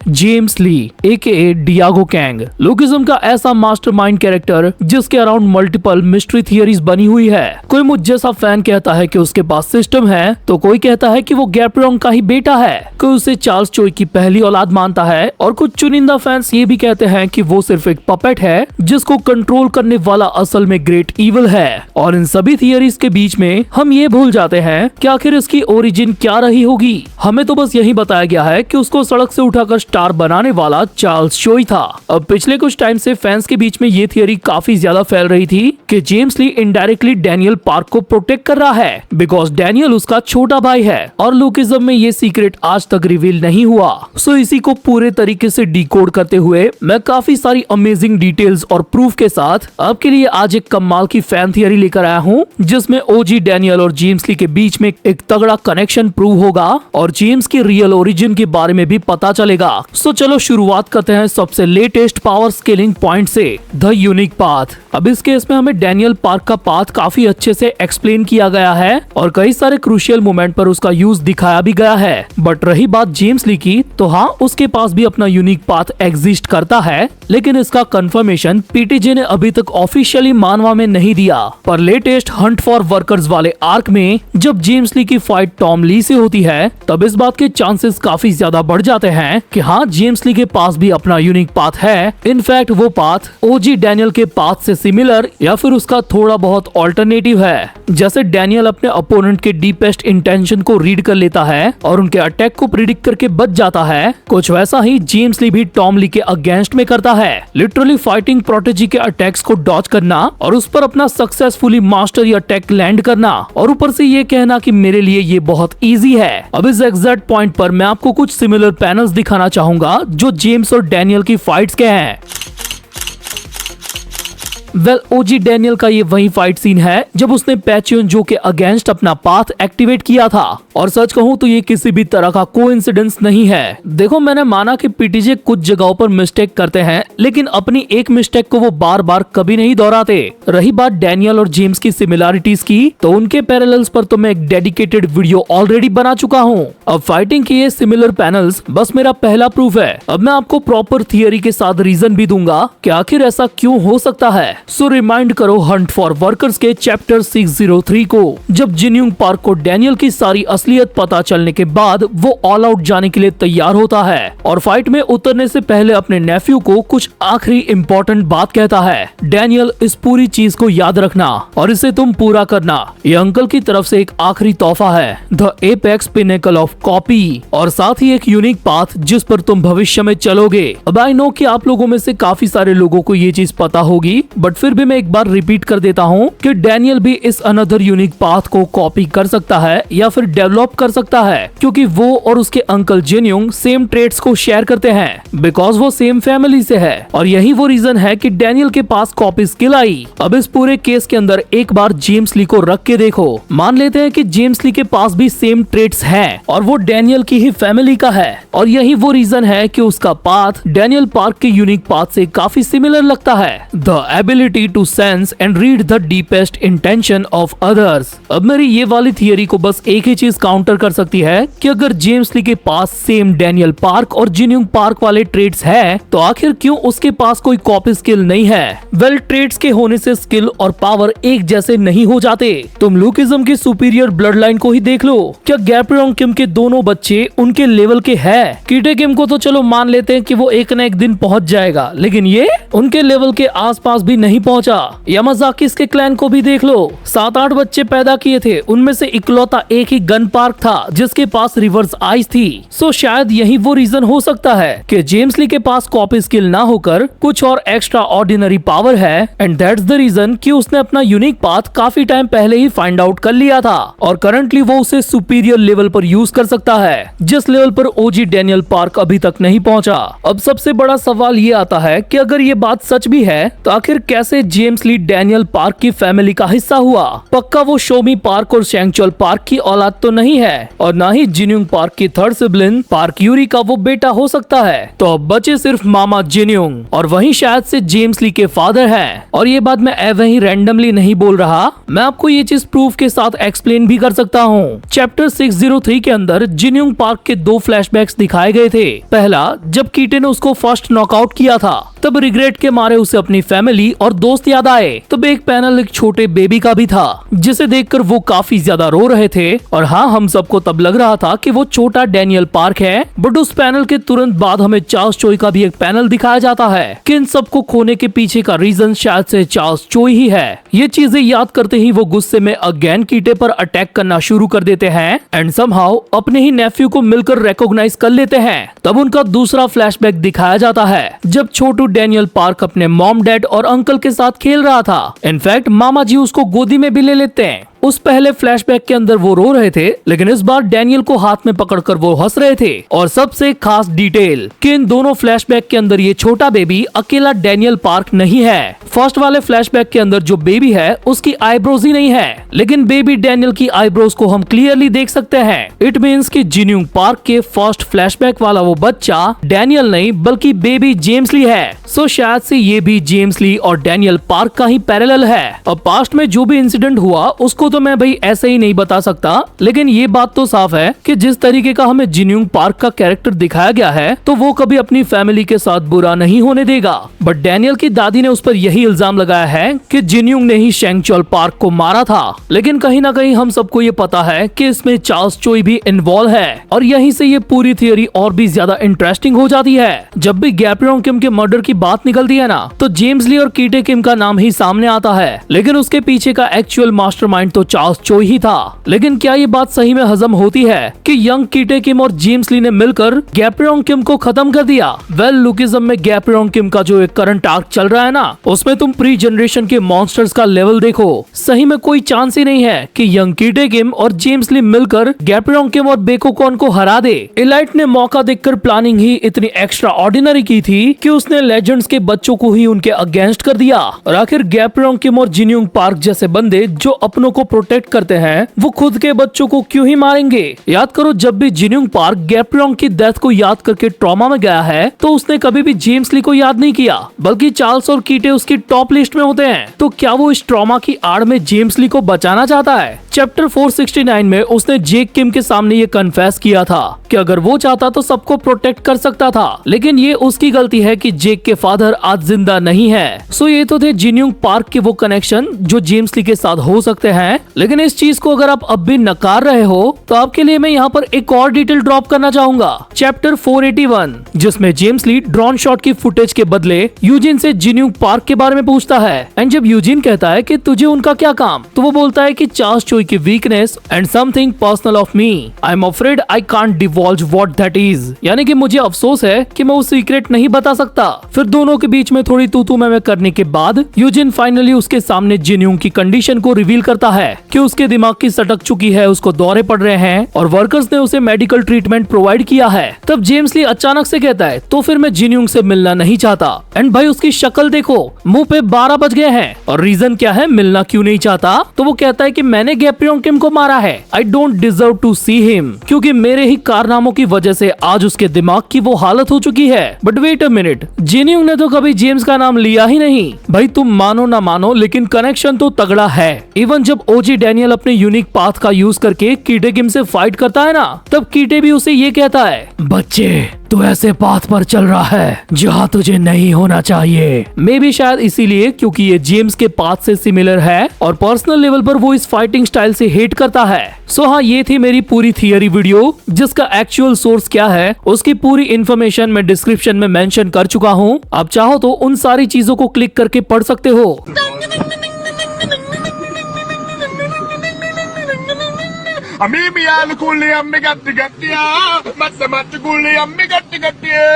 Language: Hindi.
जेम्स ली AKA डियागो कैंग, लुकिज्म का ऐसा मास्टरमाइंड कैरेक्टर जिसके अराउंड मल्टीपल मिस्ट्री थियरीज बनी हुई है। कोई मुझ जैसा फैन कहता है कि उसके पास सिस्टम है, तो कोई कहता है कि वो गैप्रोंग का ही बेटा है, कोई उसे चार्ल्स चोई की पहली औलाद मानता है, और कुछ चुनिंदा फैंस ये भी कहते हैं कि वो सिर्फ एक पपेट है जिसको कंट्रोल करने वाला असल में ग्रेट इविल है। और इन सभी थियरीज के बीच में हम ये भूल जाते हैं कि आखिर इसकी ओरिजिन क्या रही होगी। हमें तो बस यही बताया गया है कि उसको सड़क से उठाकर स्टार बनाने वाला चार्ल्स चोई था। अब पिछले कुछ टाइम से फैंस के बीच में ये थियरी काफी ज्यादा फैल रही थी कि जेम्स ली इनडायरेक्टली डैनियल पार्क को प्रोटेक्ट कर रहा है, बिकॉज डैनियल उसका छोटा भाई है और लुकिज्म में ये सीक्रेट आज तक रिवील नहीं हुआ। सो इसी को पूरे तरीके से डिकोड करते हुए मैं काफी सारी अमेजिंग डिटेल्स और प्रूफ के साथ आपके लिए आज एक कमाल की फैन थियरी लेकर आया हूँ, जिसमें ओजी डैनियल और जेम्स ली के बीच में एक तगड़ा कनेक्शन प्रूव होगा और जेम्स की रियल ओरिजिन के बारे में भी पता चलेगा। सो चलो शुरुआत करते हैं सबसे लेटेस्ट पावर स्केलिंग पॉइंट से, द यूनिक पाथ। अब इस केस में हमें डैनियल पार्क का पाथ काफी अच्छे से एक्सप्लेन किया गया है और कई सारे क्रूशियल मोमेंट पर उसका यूज दिखाया भी गया है। बट रही बात जेम्स ली की, तो हाँ, उसके पास भी अपना यूनिक पाथ एग्जिस्ट करता है, लेकिन इसका कंफर्मेशन पीटीजे ने अभी तक ऑफिशियली मानवा में नहीं दिया। पर लेटेस्ट हंट फॉर वर्कर्स वाले आर्क में जब जेम्स ली की फाइट टॉम ली से होती है, तब इस बात के चांसेस काफी ज्यादा बढ़ जाते हैं कि हाँ, जेम्स ली के पास भी अपना यूनिक पाथ है। इनफैक्ट वो पाथ ओजी डैनियल के पाथ से सिमिलर या फिर उसका थोड़ा बहुत ऑल्टरनेटिव है। जैसे डैनियल अपने अपोनेंट के डीपेस्ट इंटेंशन को रीड कर लेता है और उनके अटैक को प्रिडिक्ट करके बच जाता है, कुछ वैसा ही जेम्स ली भी टॉम ली के अगेंस्ट में करता है। लिटरली फाइटिंग प्रोटेजी के अटैक्स को डॉज करना और उस पर अपना सक्सेसफुली मास्टरी अटैक लैंड करना, और ऊपर से ये कहना कि मेरे लिए ये बहुत इजी है। अब इस एग्जैक्ट पॉइंट पर मैं आपको कुछ सिमिलर पैनल्स दिखाना चाहूंगा जो जेम्स और डैनियल की फाइट्स के हैं। ओजी डैनियल का ये वही फाइट सीन है जब उसने पैचियन जो के अगेंस्ट अपना पाथ एक्टिवेट किया था, और सच कहूँ तो ये किसी भी तरह का कोइंसिडेंस नहीं है। देखो, मैंने माना कि पीटीजे कुछ जगहों पर मिस्टेक करते हैं, लेकिन अपनी एक मिस्टेक को वो बार बार कभी नहीं दोहराते। रही बात डैनियल और जेम्स की सिमिलरिटीज की, तो उनके पैरेलल्स पर तो मैं एक डेडिकेटेड वीडियो ऑलरेडी बना चुका हूँ। अब फाइटिंग के ये सिमिलर पैनल्स बस मेरा पहला प्रूफ है। अब मैं आपको प्रॉपर थियरी के साथ रीजन भी दूंगा कि आखिर ऐसा क्यों हो सकता है। सो रिमाइंड करो हंट फॉर वर्कर्स के चैप्टर 603 को, जब जिन्यूंग पार्क को डैनियल की सारी असलियत पता चलने के बाद वो ऑल आउट जाने के लिए तैयार होता है और फाइट में उतरने से पहले अपने नेफ्यू को कुछ आखिरी इम्पोर्टेंट बात कहता है। डैनियल, इस पूरी चीज को याद रखना और इसे तुम पूरा करना। ये अंकल की तरफ से एक आखिरी तोहफा है, the apex pinnacle of copy, और साथ ही एक यूनिक पाथ जिस पर तुम भविष्य में चलोगे। अब आई नो कि आप लोगों में से काफी सारे लोगों को ये चीज पता होगी, बट फिर भी मैं एक बार रिपीट कर देता हूँ कि डैनियल भी इस अनदर यूनिक पाथ को कॉपी कर सकता है या फिर डेवलप कर सकता है, क्योंकि वो और उसके अंकल जिन्यूंग सेम ट्रेट्स को शेयर करते हैं, बिकॉज वो सेम फैमिली से है। और यही वो रीजन है कि डैनियल के पास कॉपी स्किल आई। अब इस पूरे केस के अंदर एक बार जेम्स ली को रख के देखो, मान लेते हैं कि जेम्स ली के पास भी सेम ट्रेट्स हैं और वो डैनियल की ही फैमिली का है, और यही वो रीजन है कि उसका पाथ डैनियल पार्क के यूनिक पाथ से काफी सिमिलर लगता है, the ability to sense and read the deepest intention of others. अब मेरी ये वाली थियरी को बस एक ही चीज काउंटर कर सकती है कि अगर जेम्स ली के पास सेम डैनियल पार्क और जिन्यूंग पार्क वाले ट्रेड्स है, तो आखिर क्यों उसके पास कोई कॉपी स्किल नहीं है। वेल, ट्रेड्स के होने से स्किल और पावर एक जैसे नहीं हो जाते। तुम लुकिज्म की सुपीरियर ब्लड लाइन को ही देख लो। क्या गैप्रोंग किम के दोनों बच्चे उनके लेवल के हैं? कीटे किम को तो चलो मान लेते हैं कि वो एक न एक दिन पहुंच जाएगा, लेकिन ये उनके लेवल के आसपास भी नहीं पहुंचा। यामाजाकिस के क्लैन को भी देख लो, 7-8 बच्चे पैदा किए थे, उनमें से इकलौता एक ही गन पार्क था जिसके पास रिवर्स आइज थी। सो शायद यही वो रीजन हो सकता है कि जेम्स ली के पास कॉपी स्किल ना होकर कुछ और एक्स्ट्रा ऑर्डिनरी पावर है, एंड दैट्स द रीजन कि उसने अपना यूनिक पाथ काफी टाइम पहले ही फाइंड आउट कर लिया था और करंटली वो उसे सुपीरियर लेवल पर यूज कर सकता है, जिस लेवल पर ओजी डैनियल पार्क अभी तक नहीं पहुंचा। अब सबसे बड़ा सवाल ये आता है कि अगर ये बात सच भी है, तो आखिर कैसे जेम्स ली डैनियल पार्क की फैमिली का हिस्सा हुआ। पक्का वो शोमी पार्क और शैंगचोल पार्क की औलाद तो नहीं है, और ना ही जिन्यूंग पार्क की थर्ड सिबलिंग पार्क यूरी का वो बेटा हो सकता है। तो अब बचे सिर्फ मामा जिन्यूंग, और वही शायद से जेम्स ली के फादर हैं। और ये बात मैं वही रैंडमली नहीं बोल रहा, मैं आपको ये चीज प्रूफ के साथ एक्सप्लेन भी कर सकता हूँ। चैप्टर 603 के अंदर जिन्यूंग पार्क के 2 फ्लैशबैक्स दिखाए गए थे। पहला, जब कीटे ने उसको फर्स्ट नॉकआउट किया था, तब रिग्रेट के मारे उसे अपनी फैमिली और दोस्त याद आए। तब एक पैनल एक छोटे बेबी का भी था, जिसे देखकर वो काफी ज्यादा रो रहे थे। और हाँ, हम सबको तब लग रहा था कि वो छोटा डैनियल पार्क है, बट उस पैनल के तुरंत बाद हमें चार्ल्स चोई का भी एक पैनल दिखाया जाता है कि इन सबको खोने के पीछे का रीजन शायद से चार्ल्स चोई ही है। ये चीजें याद करते ही वो गुस्से में अगेन कीटे पर अटैक करना शुरू कर देते हैं एंड समहाउ अपने ही नेफ्यू को मिलकर रिकॉग्नाइज कर लेते हैं। तब उनका दूसरा फ्लैशबैक दिखाया जाता है, जब छोटू डैनियल पार्क अपने मॉम, डैड और अंकल के साथ खेल रहा था। इनफैक्ट मामा जी उसको गोदी में भी ले लेते हैं। उस पहले फ्लैशबैक के अंदर वो रो रहे थे, लेकिन इस बार डैनियल को हाथ में पकड़कर वो हंस रहे थे। और सबसे खास डिटेल कि इन दोनों फ्लैशबैक के अंदर ये छोटा बेबी अकेला डैनियल पार्क नहीं है। फर्स्ट वाले फ्लैशबैक के अंदर जो बेबी है उसकी आईब्रोज ही नहीं है, लेकिन बेबी डैनियल की आईब्रोज को हम क्लियरली देख सकते हैं। इट मीन्स कि जिन्यूंग पार्क के फर्स्ट फ्लैशबैक वाला वो बच्चा डैनियल नहीं बल्कि बेबी जेम्स ली है। सो शायद से ये भी जेम्स ली और डैनियल पार्क का ही पैरेलल है। और पास्ट में जो भी इंसिडेंट हुआ उसको तो मैं भाई ऐसे ही नहीं बता सकता, लेकिन ये बात तो साफ है कि जिस तरीके का हमें जिन्यूंग पार्क का कैरेक्टर दिखाया गया है, तो वो कभी अपनी फैमिली के साथ बुरा नहीं होने देगा। बट डैनियल की दादी ने उस पर यही इल्जाम लगाया है कि जिन्यूंग ने ही शैंगचोल पार्क को मारा था। लेकिन कहीं ना कहीं हम सबको ये पता है कि इसमें चार्ल्स चोई भी इन्वॉल्व है, और यहीं से ये पूरी थियोरी और भी ज्यादा इंटरेस्टिंग हो जाती है। जब भी गैब्रियोंग किम के मर्डर की बात निकलती है ना, तो जेम्स ली और कीटे किम का नाम ही सामने आता है, लेकिन उसके पीछे का एक्चुअल मास्टरमाइंड तो चार्ल्स चोई ही था। लेकिन क्या ये बात सही में हजम होती है कि यंग कीटे किम और जेम्स ली ने मिलकर गैब्रियोंग किम को खत्म कर दिया? वेल, लुकिज्म में गैब्रियोंग किम का जो एक करंट आर्क चल रहा है ना, उसमें तुम प्री जनरेशन के मॉन्स्टर्स का लेवल देखो। सही में कोई चांस ही नहीं है कि यंग कीटे किम और जेम्स ली मिलकर गैब्रियोंग किम और बेकोकॉन को हरा दे। एलाइट ने मौका देखकर प्लानिंग ही इतनी एक्स्ट्रा ऑर्डिनरी की थी कि उसने लेजेंड्स के बच्चों को ही उनके अगेंस्ट कर दिया। और आखिर गैब्रियोंग किम और जिन्यूंग पार्क जैसे बंदे जो अपनों को प्रोटेक्ट करते हैं, वो खुद के बच्चों को क्यों ही मारेंगे? याद करो, जब भी जिन्यूंग पार्क गैब्रियोंग की डेथ को याद करके ट्रॉमा में गया है, तो उसने कभी भी जेम्स ली को याद नहीं किया, बल्कि चार्ल्स और कीटे उसकी टॉप लिस्ट में होते हैं। तो क्या वो इस ट्रॉमा की आड़ में जेम्स ली को बचाना चाहता है? चैप्टर 469 में उसने जेक किम के सामने ये कन्फेस किया था कि अगर वो चाहता तो सबको प्रोटेक्ट कर सकता था, लेकिन ये उसकी गलती है कि जेक के फादर आज जिंदा नहीं है। सो ये तो थे जिन्यूंग पार्क के वो कनेक्शन जो जेम्स ली के साथ हो सकते हैं। लेकिन इस चीज को अगर आप अब भी नकार रहे हो, तो आपके लिए मैं यहाँ पर एक और डिटेल ड्रॉप करना चाहूंगा। चैप्टर 481, जिसमें जेम्स ली ड्रोन शॉट की फुटेज के बदले यूजिन से जिन्यूंग पार्क के बारे में पूछता है। एंड जब यूजिन कहता है कि तुझे उनका क्या काम, तो वो बोलता है कि चार्ल्स चोई की weakness and something personal of me, I am afraid I can't divulge what that is. यानी कि मुझे अफसोस है कि मैं वो सीक्रेट नहीं बता सकता। फिर दोनों के बीच में थोड़ी तू मैं करने के बाद यूजिन फाइनली उसके सामने जिन्यूंग की कंडीशन को रिवील करता है कि उसके दिमाग की सटक चुकी है, उसको दौरे पड़ रहे हैं और वर्कर्स ने उसे मेडिकल ट्रीटमेंट प्रोवाइड किया है। तब जेम्स ली अचानक से कहता है, तो फिर मैं जिन्यूंग से मिलना नहीं चाहता। एंड भाई उसकी शक्ल देखो, मुंह पे 12 बज गए हैं। और रीजन क्या है, मिलना क्यों नहीं चाहता? तो वो कहता है कि मैंने गैब्रियोंग किम को मारा है, I don't deserve to see him, क्योंकि मेरे ही कारनामों की वजह से आज उसके दिमाग की वो हालत हो चुकी है। बट वेट अ मिनट, जिन्यूंग ने तो कभी जेम्स का नाम लिया ही नहीं। भाई तुम मानो ना मानो, लेकिन कनेक्शन तो तगड़ा है। इवन जब ओजी डैनियल अपने यूनिक पाथ का यूज करके कीटे किम से फाइट करता है ना, तब कीटे भी उसे ये कहता है, बच्चे तू ऐसे पाथ पर चल रहा है जहाँ तुझे नहीं होना चाहिए। मे भी शायद इसीलिए क्योंकि ये जेम्स के पाथ से सिमिलर है और पर्सनल लेवल पर वो इस फाइटिंग स्टाइल से हेट करता है। सो हाँ, ये थी मेरी पूरी थियरी वीडियो, जिसका एक्चुअल सोर्स क्या है उसकी पूरी इन्फॉर्मेशन मैं डिस्क्रिप्शन में मेंशन कर चुका हूँ। आप चाहो तो उन सारी चीजों को क्लिक करके पढ़ सकते हो। Amiibi yaanu kulli ammi gatti gattiya, matta mattu kulli ammi gatti gattiya.